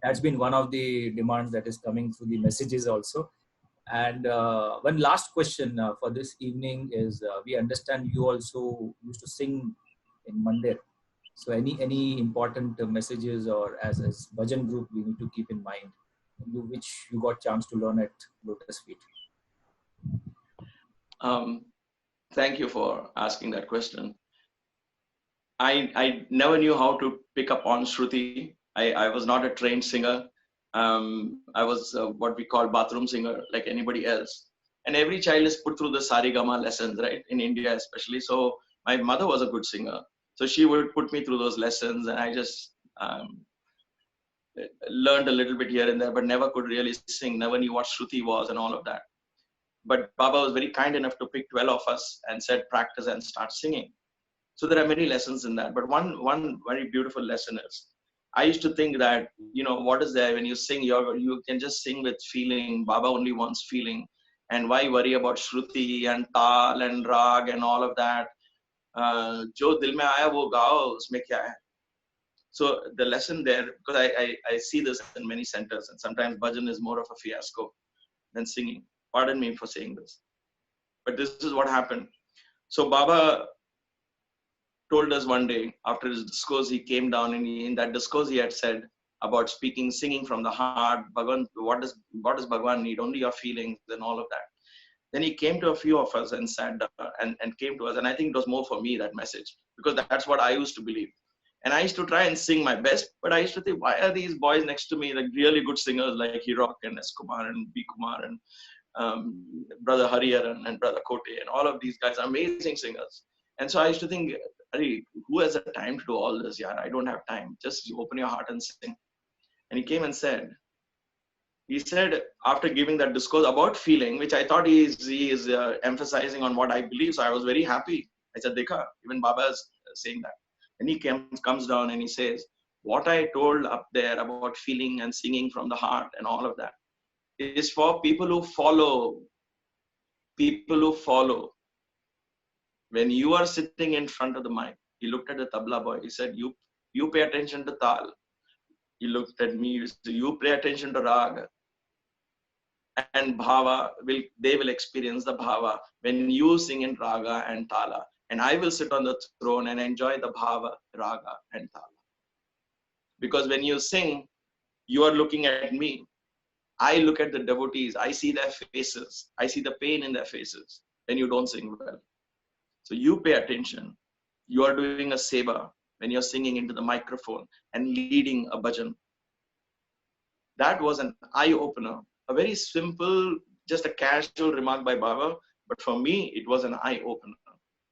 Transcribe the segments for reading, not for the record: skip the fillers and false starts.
That's been one of the demands that is coming through the messages also. And one last question for this evening is, we understand you also used to sing in Mandir. So any important messages, or as bhajan group we need to keep in mind, which you got chance to learn at Lotus Feet? Um, Thank you for asking that question. I never knew how to pick up on Shruti. I was not a trained singer. I was what we call bathroom singer, like anybody else. And every child is put through the Sarigama lessons, right? In India, especially. So my mother was a good singer. So she would put me through those lessons, and I just learned a little bit here and there, but never could really sing, never knew what Shruti was and all of that. But Baba was very kind enough to pick 12 of us and said, practice and start singing. So there are many lessons in that. But one very beautiful lesson is, I used to think that, what is there when you sing, you can just sing with feeling. Baba only wants feeling. And why worry about Shruti and Tal and Rag and all of that? Jo dil mein aaya wo gao, usme kya hai? So the lesson there, because I see this in many centers, and sometimes bhajan is more of a fiasco than singing. Pardon me for saying this. But this is what happened. So Baba told us one day after his discourse, he came down, and in that discourse he had said about singing from the heart. Bhagwan, what does Bhagwan need? Only your feelings and all of that. Then he came to a few of us and sat down and came to us. And I think it was more for me, that message, because that's what I used to believe. And I used to try and sing my best, but I used to think, why are these boys next to me, like really good singers like Hirok and S. Kumar and B. Kumar and Brother Hariharan and Brother Kote and all of these guys are amazing singers. And so I used to think, who has the time to do all this? Yeah, I don't have time. Just open your heart and sing. And he came and he said, after giving that discourse about feeling, which I thought he is emphasizing on what I believe. So I was very happy. I said, Dekha, even Baba is saying that. And he comes down and he says, what I told up there about feeling and singing from the heart and all of that is for people who follow. People who follow. When you are sitting in front of the mic, he looked at the tabla boy. He said, you pay attention to tal. He looked at me. He said, you pay attention to rag. And bhava, they will experience the bhava when you sing in raga and tala. And I will sit on the throne and enjoy the bhava, raga and tala. Because when you sing, you are looking at me. I look at the devotees. I see their faces. I see the pain in their faces when you don't sing well. So you pay attention. You are doing a seva when you're singing into the microphone and leading a bhajan. That was an eye-opener. A very simple, just a casual remark by Baba. But for me, it was an eye-opener.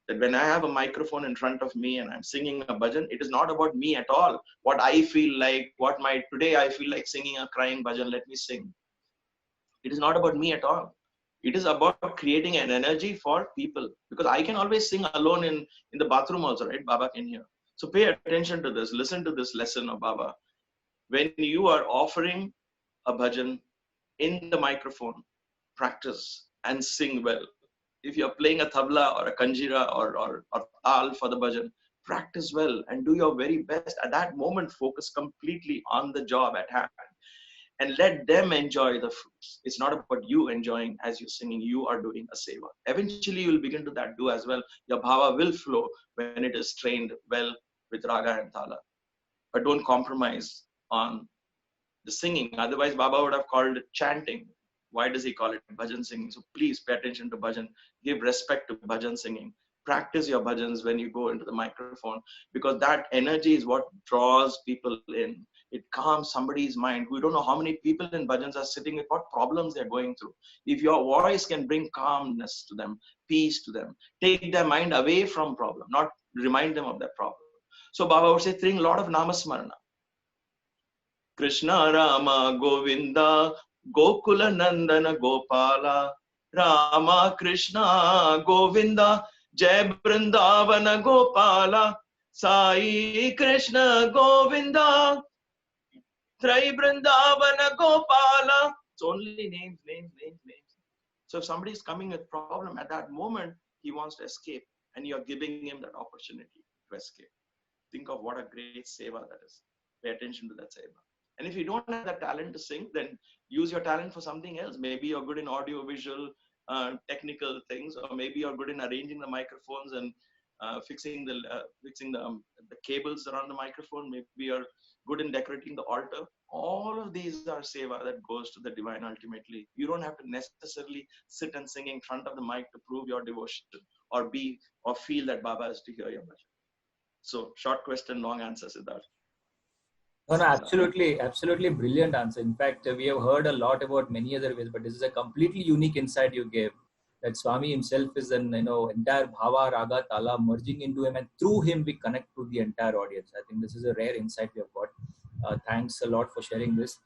That when I have a microphone in front of me and I'm singing a bhajan, it is not about me at all. What I feel like, today I feel like singing a crying bhajan, let me sing. It is not about me at all. It is about creating an energy for people. Because I can always sing alone in the bathroom also, right? Baba can hear. So pay attention to this. Listen to this lesson of Baba. When you are offering a bhajan in the microphone, practice and sing well. If you're playing a tabla or a kanjira or tal for the bhajan, practice well and do your very best. At that moment, focus completely on the job at hand and let them enjoy the fruits. It's not about you enjoying as you're singing, you are doing a seva. Eventually, you will begin to do as well. Your bhava will flow when it is trained well with raga and tala. But don't compromise on the singing. Otherwise, Baba would have called it chanting. Why does he call it bhajan singing? So please pay attention to bhajan. Give respect to bhajan singing. Practice your bhajans when you go into the microphone, because that energy is what draws people in. It calms somebody's mind. We don't know how many people in bhajans are sitting with what problems they're going through. If your voice can bring calmness to them, peace to them, take their mind away from problem, not remind them of that problem. So Baba would say, bring a lot of namasmarana. Krishna Rama Govinda Gokula Nandana Gopala Rama Krishna Govinda Jai Vrindavana Gopala Sai Krishna Govinda Trai Vrindavana Gopala. It's only names. So if somebody is coming with problem at that moment, he wants to escape, and you're giving him that opportunity to escape. Think of what a great seva that is. Pay attention to that seva. And if you don't have that talent to sing, then use your talent for something else. Maybe you're good in audio, visual, technical things, or maybe you're good in arranging the microphones and fixing the cables around the microphone. Maybe you're good in decorating the altar. All of these are seva that goes to the divine ultimately. You don't have to necessarily sit and sing in front of the mic to prove your devotion or feel that Baba is to hear your bhajan. So short question, long answer, Siddharth. No, no, absolutely, absolutely brilliant answer. In fact, we have heard a lot about many other ways, but this is a completely unique insight you gave. That Swami himself is an entire bhava, raga, tala merging into him, and through him we connect to the entire audience. I think this is a rare insight we have got. Thanks a lot for sharing this.